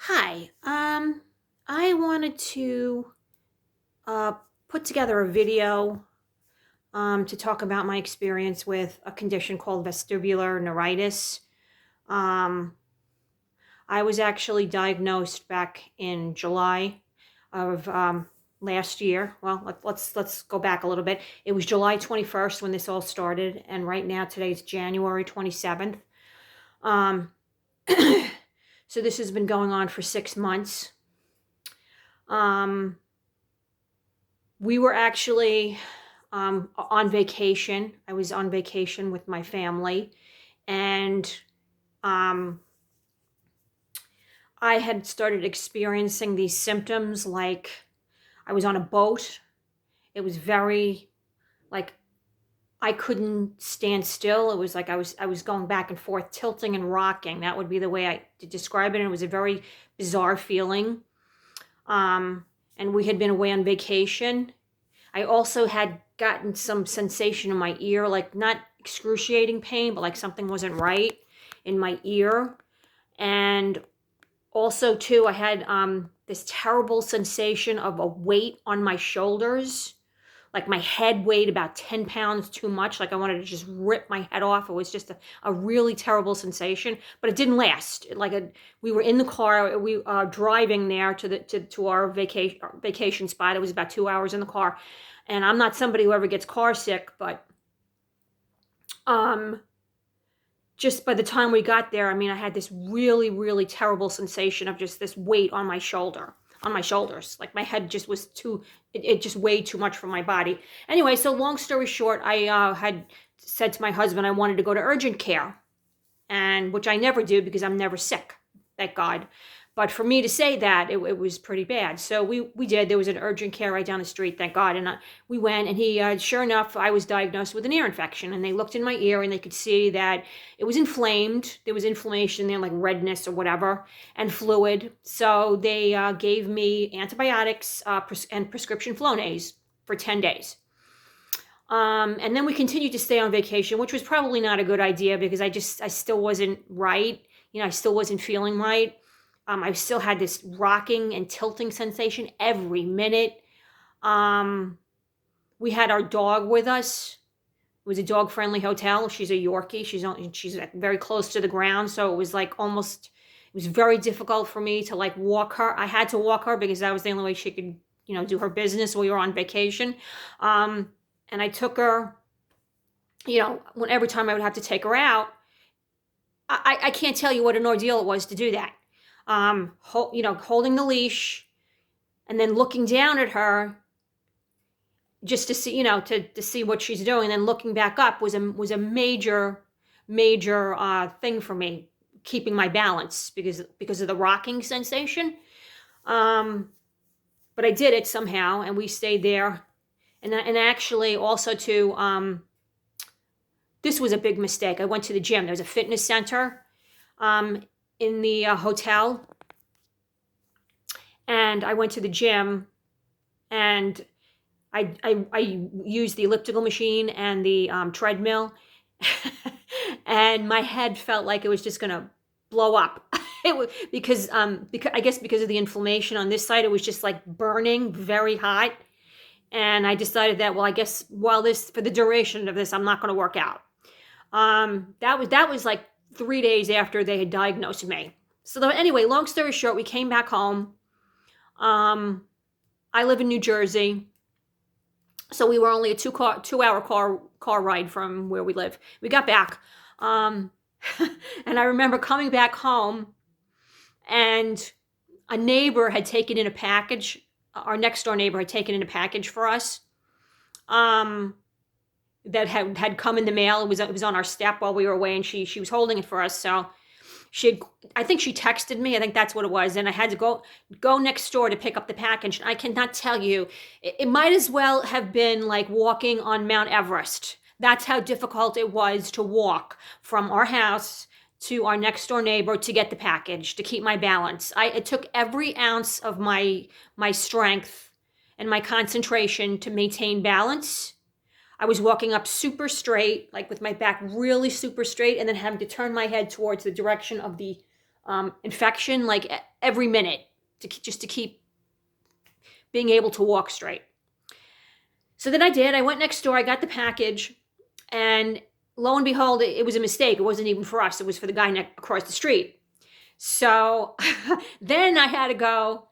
Hi. I wanted to uh, put together a video to talk about my experience with a condition called vestibular neuritis. Um, I was actually diagnosed back in July of last year. Well, let's go back a little bit. It was July 21st when this all started, and right now today's January 27th. Um, so this has been going on for 6 months. Um, We were actually on vacation. I was on vacation with my family, and um, I had started experiencing these symptoms like I was on a boat. It was very like I couldn't stand still. It was like I was going back and forth, tilting and rocking. That would be the way I to describe it. And it was a very bizarre feeling. Um, and we had been away on vacation. I also had gotten some sensation in my ear, like not excruciating pain, but like something wasn't right in my ear. And also, too, I had this terrible sensation of a weight on my shoulders. Like my head weighed about 10 pounds too much. Like I wanted to just rip my head off. It was just a really terrible sensation, but it didn't last. We were in the car, we driving there to our vacation spot. It was about 2 hours in the car. And I'm not somebody who ever gets car sick, but um, just by the time we got there, I mean, I had this really, really terrible sensation of just this weight on my shoulders. Like my head just was it just weighed too much for my body. Anyway, so long story short, I had said to my husband I wanted to go to urgent care, and which I never do because I'm never sick, thank God. But for me to say that, it was pretty bad. So we did. There was an urgent care right down the street, thank God. And we went, and sure enough, I was diagnosed with an ear infection. And they looked in my ear, and they could see that it was inflamed. There was inflammation there, like redness or whatever, and fluid. So they gave me antibiotics and prescription Flonase for 10 days. And then we continued to stay on vacation, which was probably not a good idea because I still wasn't right. I still wasn't feeling right. I still had this rocking and tilting sensation every minute. Um, we had our dog with us. It was a dog-friendly hotel. She's a Yorkie. She's very close to the ground, so it was like almost. It was very difficult for me to like walk her. I had to walk her because that was the only way she could, do her business while we were on vacation. And I took her. Every time I would have to take her out, I can't tell you what an ordeal it was to do that. Holding the leash and then looking down at her just to see, to see what she's doing. And then looking back up was a major, major thing for me, keeping my balance because of the rocking sensation. But I did it somehow, and we stayed there. And actually, also too, this was a big mistake. I went to the gym. There was a fitness center in the hotel, and I went to the gym, and I used the elliptical machine and the treadmill, and my head felt like it was just gonna blow up. It was because I guess because of the inflammation on this side, it was just like burning, very hot. And I decided that, well, I guess for the duration of this, I'm not going to work out. That was like 3 days after they had diagnosed me. So anyway, long story short, we came back home. I live in New Jersey, so we were only a 2 hour car ride from where we live. We got back, and I remember coming back home, and a neighbor had taken in a package. Our next door neighbor had taken in a package for us. That had come in the mail. It was on our step while we were away, and she was holding it for us. So I think she texted me. I think that's what it was. And I had to go next door to pick up the package. I cannot tell you, it might as well have been like walking on Mount Everest. That's how difficult it was to walk from our house to our next door neighbor to get the package, to keep my balance. It took every ounce of my strength and my concentration to maintain balance. I was walking up super straight, like with my back really super straight, and then having to turn my head towards the direction of the infection like every minute just to keep being able to walk straight. So then I did. I went next door. I got the package, and lo and behold, it was a mistake. It wasn't even for us. It was for the guy across the street. So then I had to go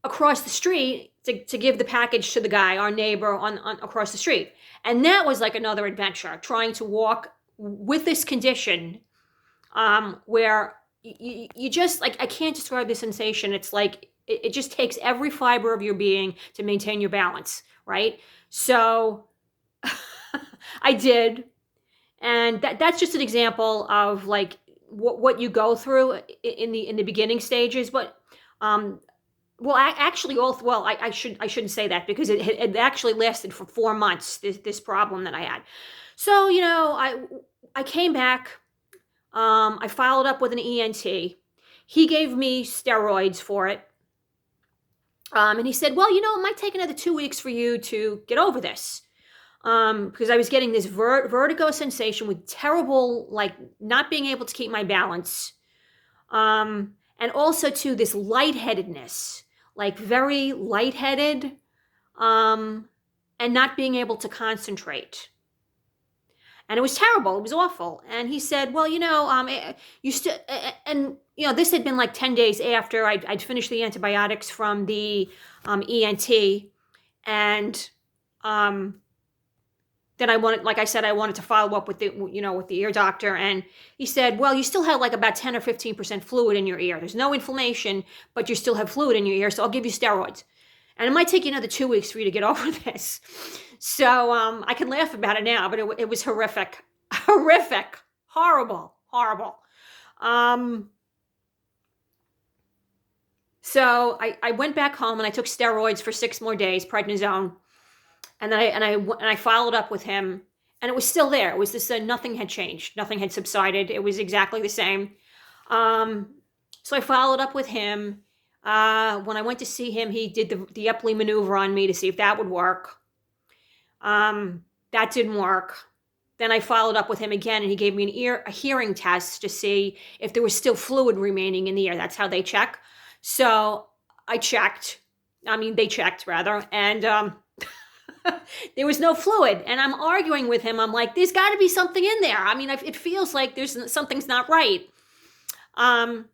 across the street to give the package to the guy, our neighbor on across the street. And that was like another adventure, trying to walk with this condition where you just, like, I can't describe the sensation. It's like it just takes every fiber of your being to maintain your balance, right? So I did. And that's just an example of like what you go through in the beginning stages. But well, actually, I shouldn't say that, because it actually lasted for 4 months. This problem that I had. So I came back. I followed up with an ENT. He gave me steroids for it. And he said, well, it might take another 2 weeks for you to get over this. Because I was getting this vertigo sensation with terrible, like, not being able to keep my balance. And also to this lightheadedness, like very lightheaded, and not being able to concentrate. And it was terrible. It was awful. And he said, well, you still, and, this had been like 10 days after I'd finished the antibiotics from the ENT. And then I wanted to follow up with the ear doctor. And he said, well, you still have like about 10 or 15% fluid in your ear. There's no inflammation, but you still have fluid in your ear. So I'll give you steroids. And it might take you another 2 weeks for you to get over this. So I can laugh about it now, but it was horrific. Horrific. Horrible. So I went back home and I took steroids for 6 more days, prednisone. And then I followed up with him, and it was still there. It was this, nothing had changed. Nothing had subsided. It was exactly the same. So I followed up with him. When I went to see him, he did the Epley maneuver on me to see if that would work. That didn't work. Then I followed up with him again, and he gave me a hearing test to see if there was still fluid remaining in the ear. That's how they check. So I checked. They checked rather, and there was no fluid. And I'm arguing with him. I'm like, there's got to be something in there. It feels like something's not right. And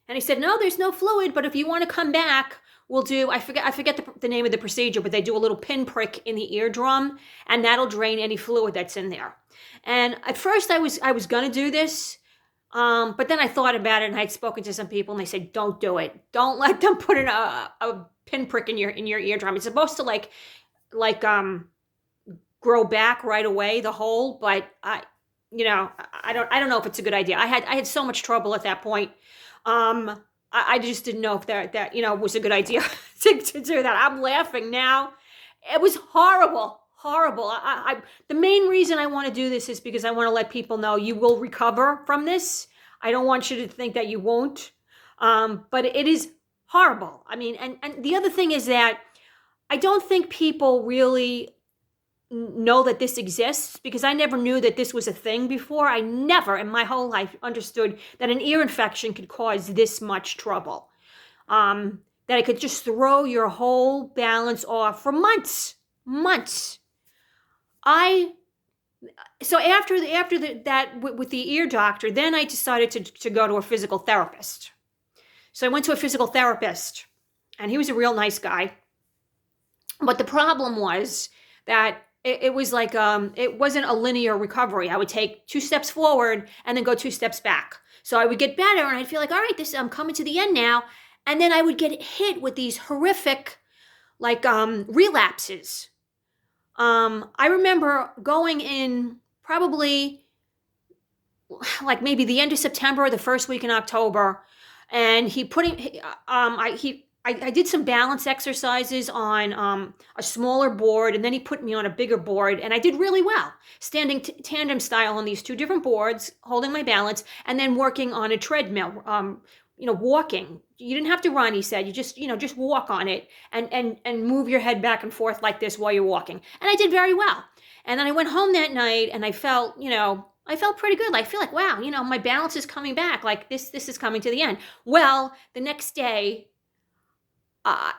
he said, no, there's no fluid, but if you want to come back, we'll do, I forget the name of the procedure, but they do a little pinprick in the eardrum, and that'll drain any fluid that's in there. And at first I was going to do this, but then I thought about it, and I had spoken to some people, and they said, don't do it. Don't let them put in a pinprick in your eardrum. It's supposed to like grow back right away, the hole, but I don't know if it's a good idea. I had so much trouble at that point. I just didn't know if that was a good idea to do that. I'm laughing now. It was horrible. The main reason I want to do this is because I want to let people know you will recover from this. I don't want you to think that you won't. But it is horrible. And the other thing is that I don't think people really know that this exists, because I never knew that this was a thing before. I never in my whole life understood that an ear infection could cause this much trouble. That it could just throw your whole balance off for months. So after that with the ear doctor, then I decided to go to a physical therapist. So I went to a physical therapist, and he was a real nice guy. But the problem was that it was like, it wasn't a linear recovery. I would take 2 steps forward and then go 2 steps back. So I would get better, and I'd feel like, all right, I'm coming to the end now. And then I would get hit with these horrific, like, relapses. I remember going in probably like maybe the end of September or the first week in October, and I did some balance exercises on a smaller board, and then he put me on a bigger board, and I did really well, standing tandem style on these 2 different boards, holding my balance, and then working on a treadmill, walking. You didn't have to run, he said. You just walk on it and move your head back and forth like this while you're walking. And I did very well. And then I went home that night, and I felt, pretty good. I feel like, wow, my balance is coming back. Like this is coming to the end. Well, the next day, uh,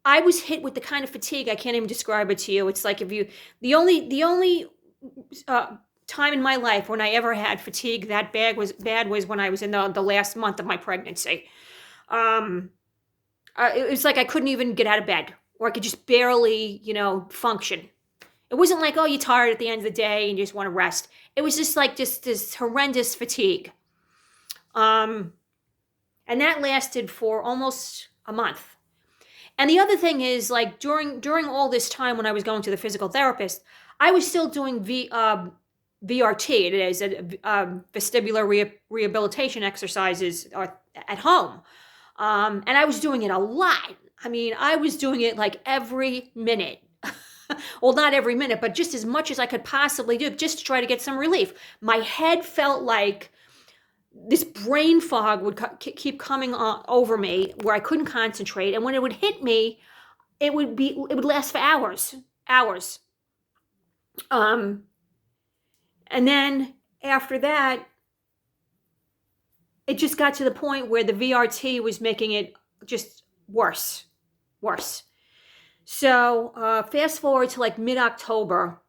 I was hit with the kind of fatigue I can't even describe it to you. It's like if you the only uh, time in my life when I ever had fatigue that bad was when I was in the last month of my pregnancy. Um, it was like I couldn't even get out of bed, or I could just barely, function. It wasn't like, oh, you're tired at the end of the day and you just want to rest. It was just like just this horrendous fatigue. Um, and that lasted for almost a month. And the other thing is, like during all this time when I was going to the physical therapist, I was still doing VRT. It is vestibular rehabilitation exercises at home, and I was doing it a lot. I mean, I was doing it like every minute. Well, not every minute, but just as much as I could possibly do, just to try to get some relief. My head felt like this brain fog would keep coming over me, where I couldn't concentrate, and when it would hit me, it would last for hours. Um, and then after that, it just got to the point where the VRT was making it just worse. So fast forward to like mid-October.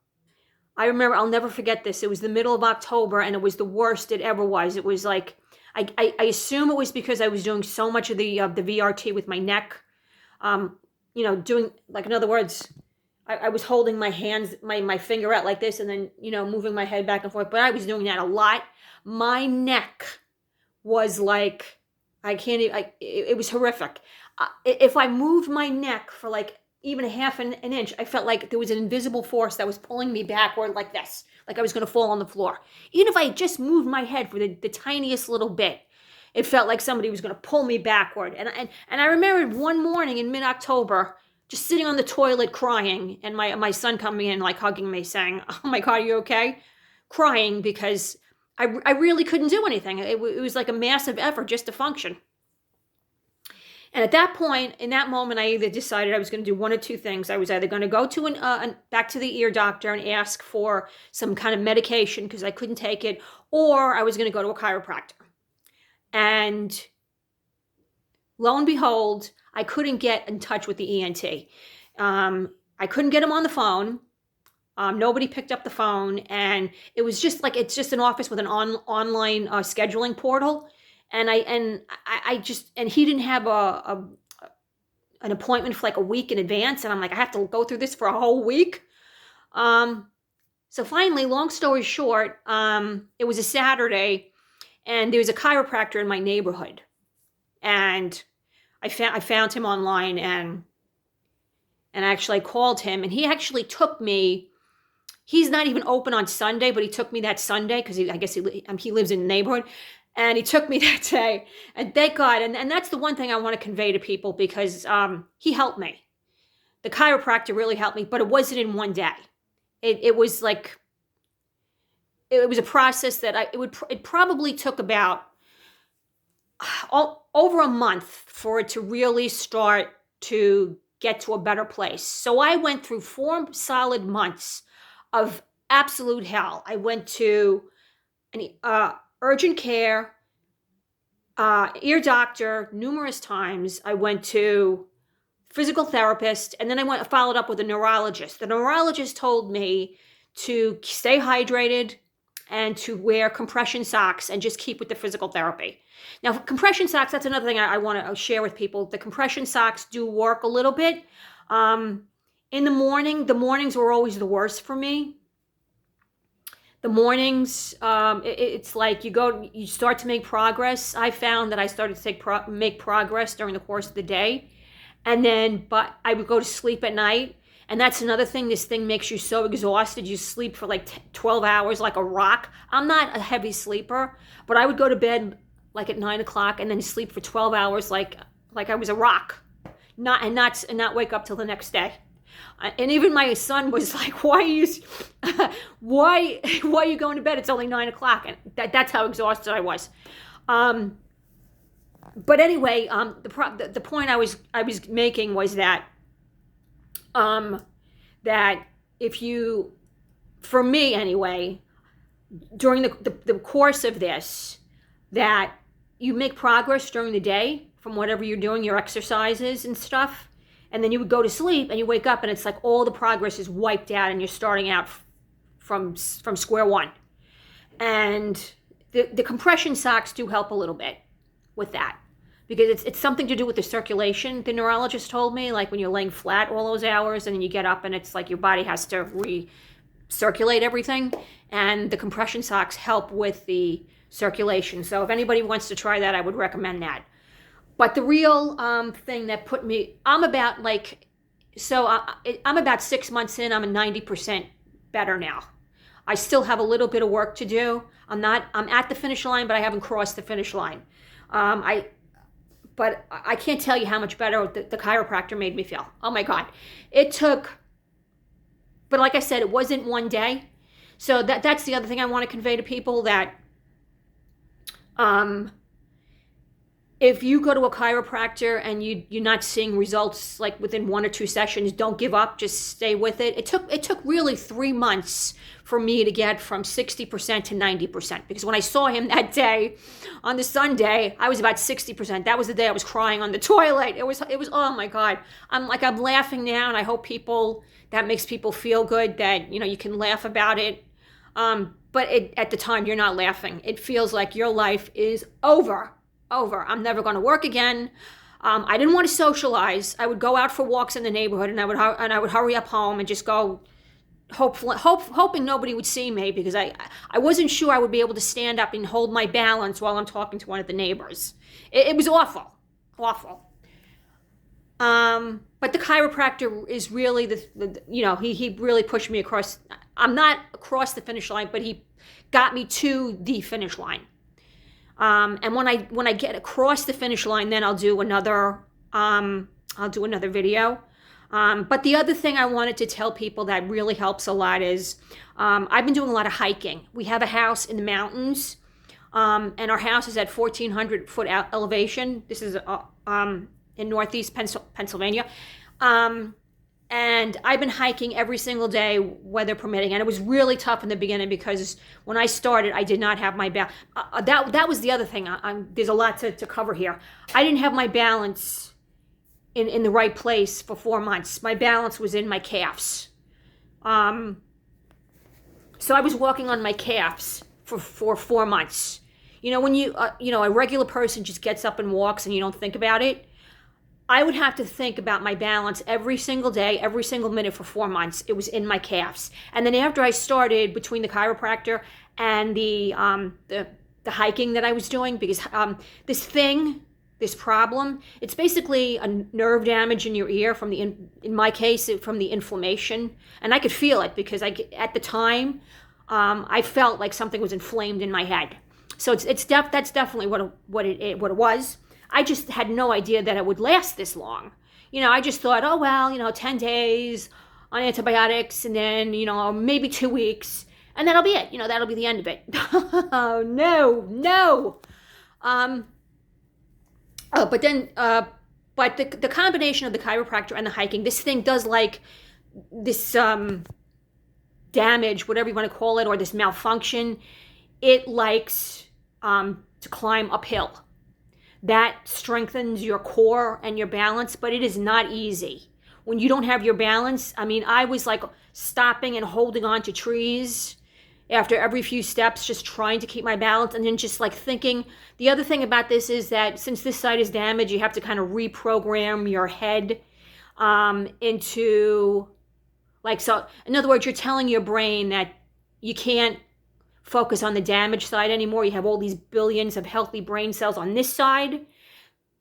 I remember, I'll never forget this. It was the middle of October, and it was the worst it ever was. It was like, I assume it was because I was doing so much of the VRT with my neck. Doing, like, in other words, I was holding my hands, my finger out like this, and then, moving my head back and forth. But I was doing that a lot. My neck was like, I can't even, it was horrific. If I moved my neck for like even a half an inch, I felt like there was an invisible force that was pulling me backward like this, like I was going to fall on the floor. Even if I just moved my head for the tiniest little bit, it felt like somebody was going to pull me backward. And I remembered one morning in mid-October, just sitting on the toilet crying, and my son coming in, like hugging me, saying, "Oh my God, are you okay?" Crying because I really couldn't do anything. It was like a massive effort just to function. And at that point, in that moment, I either decided I was going to do one of two things. I was either going to go to back to the ear doctor and ask for some kind of medication because I couldn't take it, or I was going to go to a chiropractor. And lo and behold, I couldn't get in touch with the ENT. I couldn't get him on the phone. Nobody picked up the phone, and it was just like, it's just an office with an online scheduling portal. And he didn't have an appointment for like a week in advance. And I'm like, I have to go through this for a whole week. So finally, long story short, it was a Saturday, and there was a chiropractor in my neighborhood, and I found him online, and actually I called him, and he actually took me. He's not even open on Sunday, but he took me that Sunday because I guess he lives in the neighborhood. And he took me that day, and thank God. And that's the one thing I want to convey to people, because he helped me. The chiropractor really helped me, but it wasn't in one day. It was like, it was a process that it probably took about over a month for it to really start to get to a better place. So I went through 4 solid months of absolute hell. I went to an urgent care, ear doctor numerous times. I went to physical therapist, and then I followed up with a neurologist. The neurologist told me to stay hydrated and to wear compression socks and just keep with the physical therapy. Now, compression socks, that's another thing I want to share with people. The compression socks do work a little bit. In the mornings were always the worst for me. The mornings, it's like you start to make progress. I found that I started to make progress during the course of the day. But I would go to sleep at night. And that's another thing. This thing makes you so exhausted. You sleep for like 12 hours like a rock. I'm not a heavy sleeper, but I would go to bed like at 9 o'clock and then sleep for 12 hours like I was a rock. Not wake up till the next day. And even my son was like, why are you going to bed? It's only 9 o'clock. And that's how exhausted I was. But anyway, the point I was making was that that for me anyway, during the course of this, that you make progress during the day from whatever you're doing, your exercises and stuff, and then you would go to sleep and you wake up and it's like all the progress is wiped out and you're starting out from square one. And the compression socks do help a little bit with that, because it's something to do with the circulation. The neurologist told me, like when you're laying flat all those hours and then you get up and it's like your body has to recirculate everything, and the compression socks help with the circulation. So if anybody wants to try that, I would recommend that. But the real thing that put me, I'm about 6 months in. I'm 90% better now. I still have a little bit of work to do. I'm at the finish line, but I haven't crossed the finish line. But I can't tell you how much better the chiropractor made me feel. Oh my God. But like I said, it wasn't one day. So that's the other thing I want to convey to people, that if you go to a chiropractor and you're not seeing results like within 1 or 2 sessions, don't give up. Just stay with it. It took really 3 months for me to get from 60% to 90%, because when I saw him that day on the Sunday, I was about 60%. That was the day I was crying on the toilet. It was oh my God. I'm laughing now, and I hope that makes people feel good, that you can laugh about it. But at the time, you're not laughing. It feels like your life is over. I'm never going to work again. I didn't want to socialize. I would go out for walks in the neighborhood, and I would hurry up home and just go, hoping nobody would see me, because I wasn't sure I would be able to stand up and hold my balance while I'm talking to one of the neighbors. It was awful. But the chiropractor is really he really pushed me across. I'm not across the finish line, but he got me to the finish line. And when I get across the finish line, then I'll do another video. But the other thing I wanted to tell people that really helps a lot is, I've been doing a lot of hiking. We have a house in the mountains, and our house is at 1,400 foot elevation. This is in Northeast Pennsylvania. And I've been hiking every single day, weather permitting. And it was really tough in the beginning, because when I started, I did not have my balance. That was the other thing. There's a lot to cover here. I didn't have my balance in the right place for 4 months. My balance was in my calves. So I was walking on my calves for 4 months. When a regular person just gets up and walks and you don't think about it, I would have to think about my balance every single day, every single minute for 4 months. It was in my calves. And then after I started, between the chiropractor and the hiking that I was doing, because this problem, it's basically a nerve damage in your ear in my case, from the inflammation. And I could feel it, because at the time, I felt like something was inflamed in my head. So that's definitely what it was. I just had no idea that it would last this long. I just thought, 10 days on antibiotics, and then, maybe 2 weeks, and that'll be it. That'll be the end of it. Oh, no. But the combination of the chiropractor and the hiking, this thing does this damage, whatever you want to call it, or this malfunction. It likes to climb uphill. That strengthens your core and your balance, but it is not easy. When you don't have your balance, I was stopping and holding on to trees after every few steps, just trying to keep my balance, and then just thinking. The other thing about this is that since this side is damaged, you have to kind of reprogram your head into, so in other words, you're telling your brain that you can't focus on the damaged side anymore. You have all these billions of healthy brain cells on this side,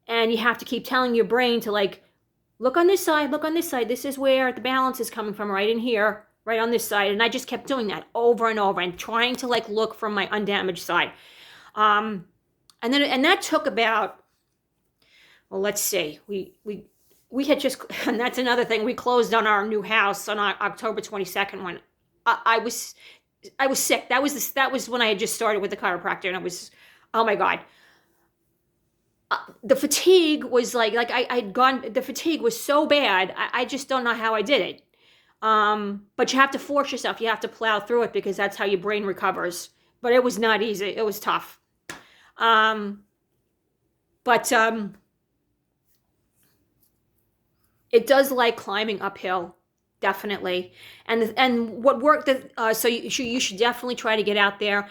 and you have to keep telling your brain to look on this side, this is where the balance is coming from, right in here, right on this side. And I just kept doing that over and over, and trying to look from my undamaged side. And that took about, let's see, we had just, and that's another thing, we closed on our new house on October 22nd, when I was sick. That was when I had just started with the chiropractor, and I was, oh my God. The fatigue was the fatigue was so bad. I just don't know how I did it. But you have to force yourself. You have to plow through it, because that's how your brain recovers. but it was not easy. It was tough. Um, but it does like climbing uphill, definitely. And what worked, so you should definitely try to get out there.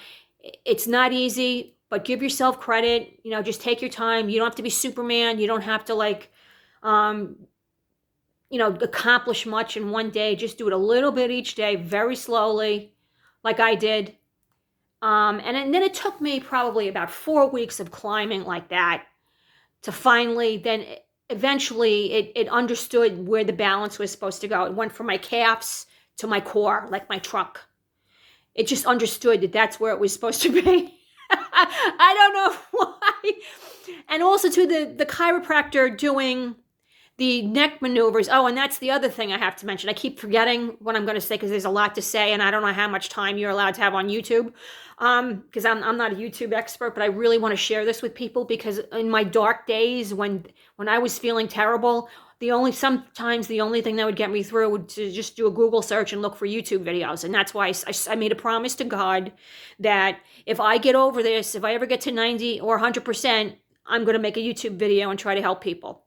It's not easy, but give yourself credit. Just take your time. You don't have to be Superman. You don't have to um, accomplish much in one day. Just do it a little bit each day, very slowly, like I did. And then it took me probably about 4 weeks of climbing like that to finally then eventually it understood where the balance was supposed to go. It went from my calves to my core, like my truck. It just understood that that's where it was supposed to be. I don't know why. And also to the chiropractor doing the neck maneuvers. Oh, and that's the other thing I have to mention. I keep forgetting what I'm going to say because there's a lot to say, and I don't know how much time you're allowed to have on YouTube. Because I'm not a YouTube expert, but I really want to share this with people because in my dark days when I was feeling terrible, sometimes the only thing that would get me through would to just do a Google search and look for YouTube videos. And that's why I made a promise to God that if I get over this, if I ever get to 90 or 100%, I'm going to make a YouTube video and try to help people.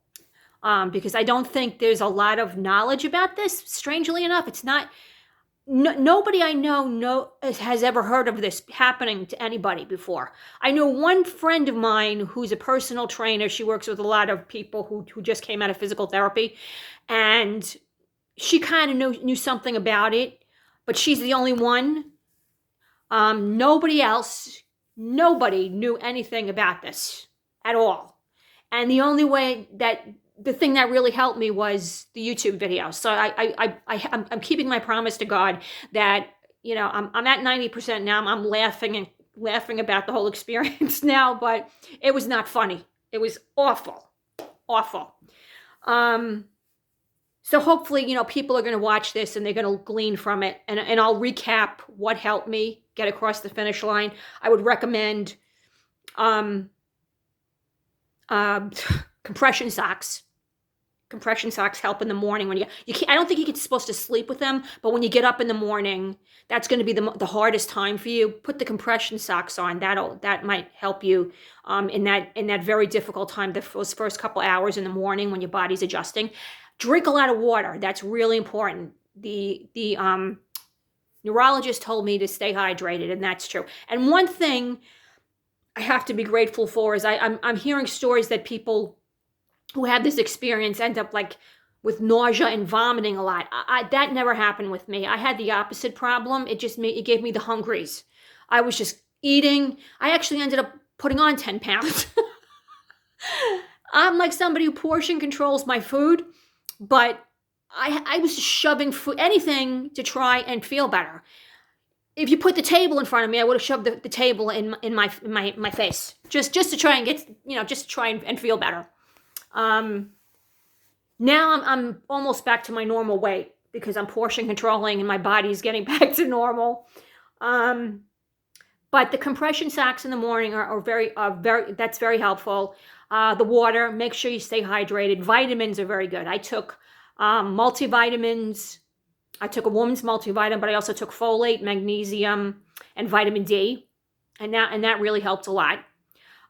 Because I don't think there's a lot of knowledge about this. Strangely enough, it's not. Nobody I know has ever heard of this happening to anybody before. I know one friend of mine who's a personal trainer. She works with a lot of people who just came out of physical therapy, and she kind of knew something about it, but she's the only one. Nobody knew anything about this at all. And the only way the thing that really helped me was the YouTube video. So I'm keeping my promise to God that, I'm at 90% now. I'm laughing about the whole experience now, but it was not funny. It was awful. So hopefully, people are going to watch this and they're going to glean from it. And I'll recap what helped me get across the finish line. I would recommend compression socks. Compression socks help in the morning when you can't, I don't think you're supposed to sleep with them, but when you get up in the morning, that's going to be the hardest time for you. Put the compression socks on. That might help you in that very difficult time, those first couple hours in the morning when your body's adjusting. Drink a lot of water. That's really important. The neurologist told me to stay hydrated, and that's true. And one thing I have to be grateful for is I'm hearing stories that people who have this experience end up with nausea and vomiting a lot. That never happened with me. I had the opposite problem. It gave me the hungries. I was just eating. I actually ended up putting on 10 pounds. I'm like somebody who portion controls my food, but I was just shoving food, anything to try and feel better. If you put the table in front of me, I would have shoved the table in my face just to try and get, just to try and feel better. Now I'm almost back to my normal weight because I'm portion controlling and my body's getting back to normal. But the compression socks in the morning are very, that's very helpful. The water, make sure you stay hydrated. Vitamins are very good. I took multivitamins. I took a woman's multivitamin, but I also took folate, magnesium, and vitamin D. And that really helped a lot.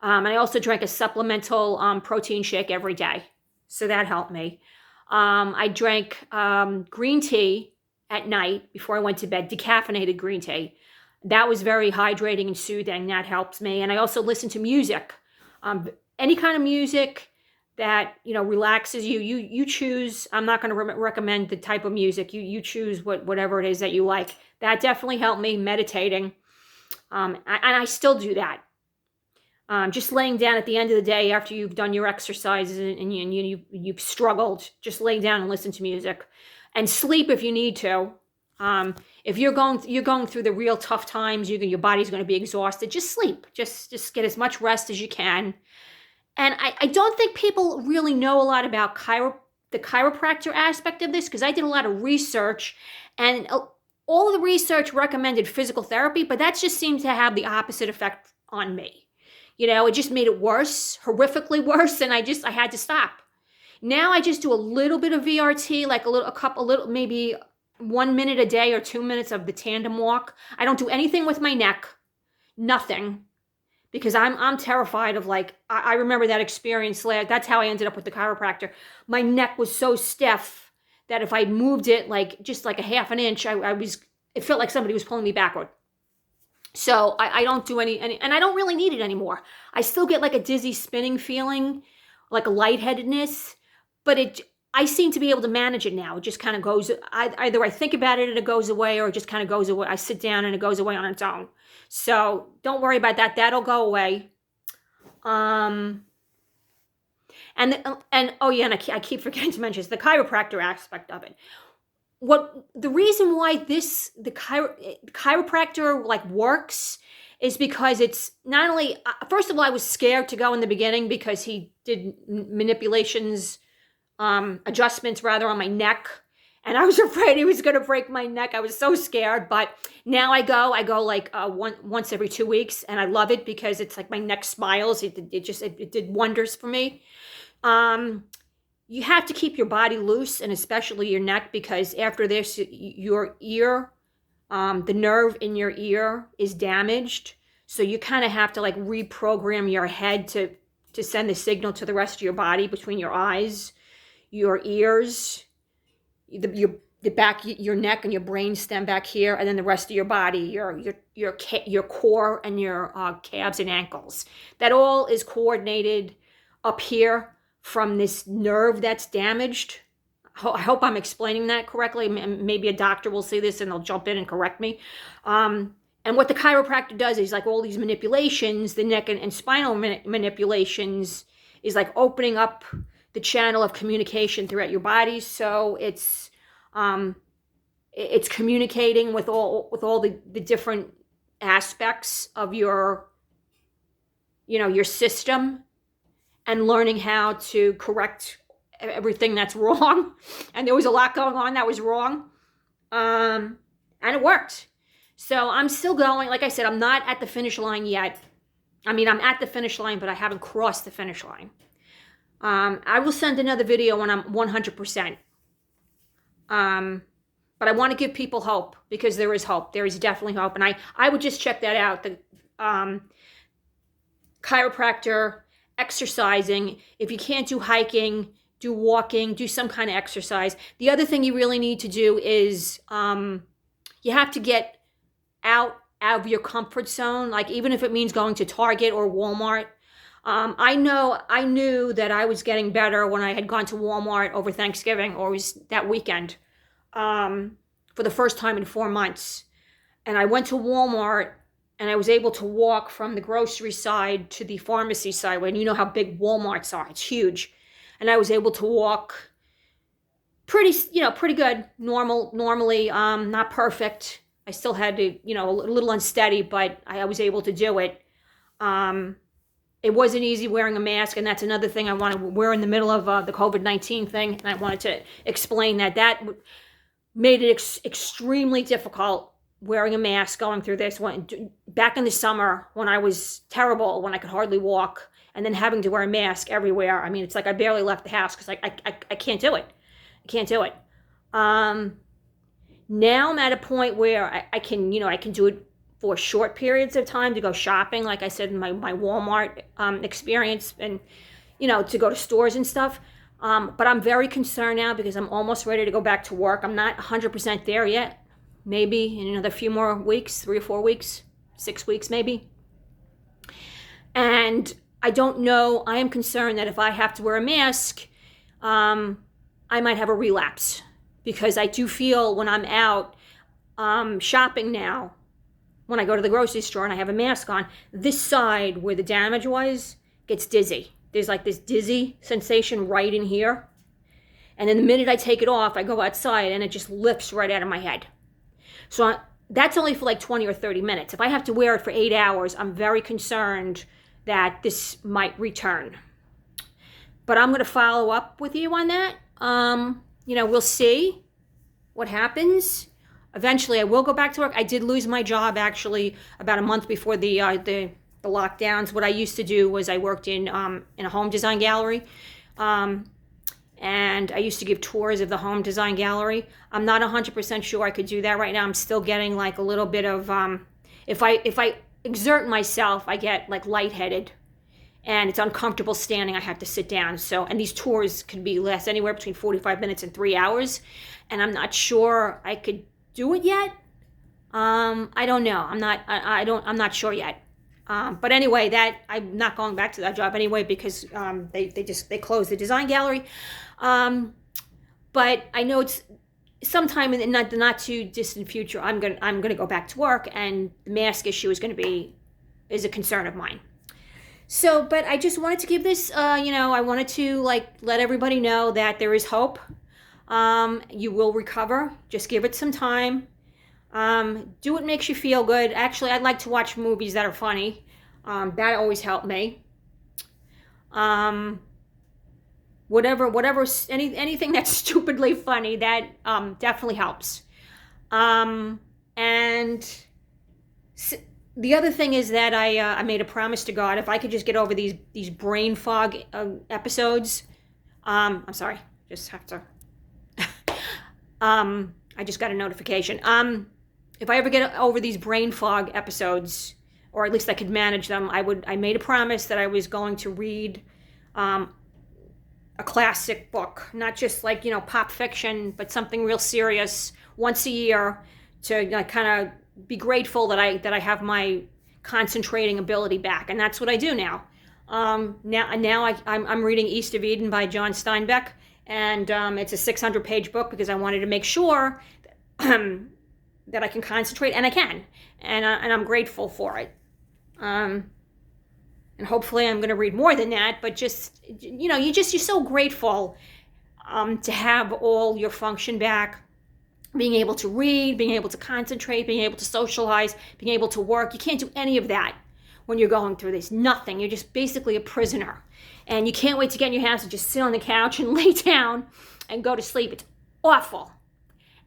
And I also drank a supplemental protein shake every day. So that helped me. I drank green tea at night before I went to bed, decaffeinated green tea. That was very hydrating and soothing. That helps me. And I also listen to music. Any kind of music that, relaxes you. You choose. I'm not going to recommend the type of music. You choose whatever it is that you like. That definitely helped me, meditating. And I still do that. Just laying down at the end of the day after you've done your exercises and you've struggled, just lay down and listen to music, and sleep if you need to. If you're going through the real tough times, your body's going to be exhausted. Just sleep. Just get as much rest as you can. And I don't think people really know a lot about the chiropractor aspect of this because I did a lot of research, and all of the research recommended physical therapy, but that just seemed to have the opposite effect on me. It just made it worse, horrifically worse, and I had to stop. Now I just do a little bit of VRT, like maybe 1 minute a day or 2 minutes of the tandem walk. I don't do anything with my neck, nothing, because I'm terrified of, like, I remember that experience. That's how I ended up with the chiropractor. My neck was so stiff that if I moved it like just like a half an inch, it felt like somebody was pulling me backward. So I don't do any, and I don't really need it anymore. I still get like a dizzy spinning feeling, like a lightheadedness, but I seem to be able to manage it now. It just kind of goes, either I think about it and it goes away, or it just kind of goes away. I sit down and it goes away on its own. So don't worry about that. That'll go away. And oh yeah, and I keep forgetting to mention the chiropractor aspect of it. The reason why the chiropractor like works is because it's not only, first of all, I was scared to go in the beginning because he did manipulations, adjustments rather, on my neck, and I was afraid he was going to break my neck. I was so scared, but now I go like once every 2 weeks, and I love it because it's like my neck smiles. It did wonders for me. You have to keep your body loose, and especially your neck, because after this, your ear, the nerve in your ear is damaged. So you kind of have to like reprogram your head to send the signal to the rest of your body between your eyes, your ears, the back, your neck and your brain stem back here, and then the rest of your body, your core and your calves and ankles. That all is coordinated up here from this nerve that's damaged. I hope I'm explaining that correctly. Maybe a doctor will see this and they'll jump in and correct me. And what the chiropractor does is like all these manipulations, the neck and spinal manipulations, is like opening up the channel of communication throughout your body. So it's communicating with all the different aspects of your system, and learning how to correct everything that's wrong. And there was a lot going on that was wrong. And it worked. So I'm still going. Like I said, I'm not at the finish line yet. I mean, I'm at the finish line, but I haven't crossed the finish line. I will send another video when I'm 100%. But I want to give people hope, because there is hope. There is definitely hope. And I would just check that out. The chiropractor, exercising. If you can't do hiking, do walking, do some kind of exercise. The other thing you really need to do is you have to get out of your comfort zone, like even if it means going to Target or Walmart. I knew that I was getting better when I had gone to Walmart over Thanksgiving, or it was that weekend, for the first time in 4 months. And I went to Walmart, and I was able to walk from the grocery side to the pharmacy side. When you know how big Walmarts are, it's huge. And I was able to walk pretty good, normally, not perfect. I still had to, a little unsteady, but I was able to do it. It wasn't easy wearing a mask, and that's another thing I want to. We're in the middle of the COVID-19 thing, and I wanted to explain that made it extremely difficult wearing a mask going through this. Back in the summer when I was terrible, when I could hardly walk, and then having to wear a mask everywhere. I mean, it's like I barely left the house because I can't do it. I can't do it. Now I'm at a point where I can do it for short periods of time, to go shopping, like I said in my Walmart experience, and to go to stores and stuff. But I'm very concerned now because I'm almost ready to go back to work. I'm not 100% there yet. Maybe in another few more weeks, 3 or 4 weeks, 6 weeks maybe. And I don't know. I am concerned that if I have to wear a mask, I might have a relapse, because I do feel when I'm out shopping now, when I go to the grocery store and I have a mask on, this side where the damage was gets dizzy. There's like this dizzy sensation right in here. And then the minute I take it off, I go outside and it just lifts right out of my head. So that's only for like 20 or 30 minutes. If I have to wear it for 8 hours, I'm very concerned that this might return. But I'm going to follow up with you on that. We'll see what happens. Eventually, I will go back to work. I did lose my job, actually, about a month before the lockdowns. What I used to do was I worked in a home design gallery. And I used to give tours of the home design gallery. I'm not 100% sure I could do that right now. I'm still getting like a little bit of, if I exert myself, I get like lightheaded, and it's uncomfortable standing. I have to sit down. So, and these tours could last anywhere between 45 minutes and 3 hours, and I'm not sure I could do it yet. I don't know. I'm not sure yet. But anyway, that I'm not going back to that job anyway because they closed the design gallery. But I know it's sometime in the not too distant future. I'm gonna go back to work, and the mask issue is a concern of mine. So, but I just wanted to give this, I wanted to like let everybody know that there is hope. You will recover. Just give it some time. Do what makes you feel good. Actually, I'd like to watch movies that are funny. That always helped me. Anything that's stupidly funny, that definitely helps. The other thing is that I made a promise to God, if I could just get over these brain fog episodes. I'm sorry, just have to. I just got a notification. If I ever get over these brain fog episodes, or at least I could manage them, I made a promise that I was going to read a classic book, not just like, pop fiction, but something real serious once a year to kind of be grateful that I have my concentrating ability back. And that's what I do now. Now I'm reading East of Eden by John Steinbeck, and it's a 600-page book because I wanted to make sure that I can concentrate, and I can, and I'm grateful for it. And hopefully I'm going to read more than that, but just, you're so grateful to have all your function back, being able to read, being able to concentrate, being able to socialize, being able to work. You can't do any of that when you're going through this. Nothing. You're just basically a prisoner, and you can't wait to get in your house and just sit on the couch and lay down and go to sleep. It's awful,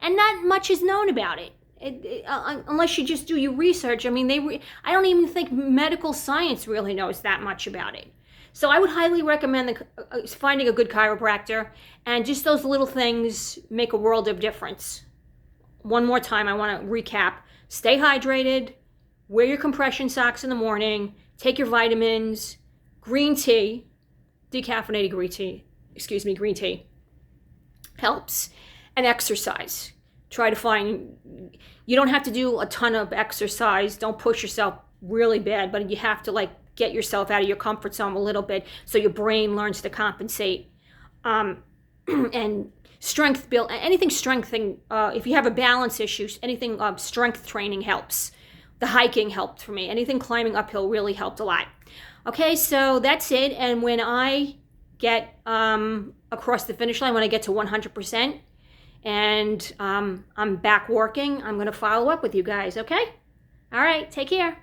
and not much is known about it. Unless you just do your research. I mean, I don't even think medical science really knows that much about it. So I would highly recommend finding a good chiropractor, and just those little things make a world of difference. One more time, I want to recap. Stay hydrated, wear your compression socks in the morning, take your vitamins, green tea, decaffeinated green tea helps, and exercise. Try to you don't have to do a ton of exercise. Don't push yourself really bad, but you have to get yourself out of your comfort zone a little bit so your brain learns to compensate. And strength build, anything strengthening, if you have a balance issue, anything strength training helps. The hiking helped for me. Anything climbing uphill really helped a lot. Okay, so that's it. And when I get across the finish line, when I get to 100%, and I'm back working, I'm going to follow up with you guys, okay? All right, take care.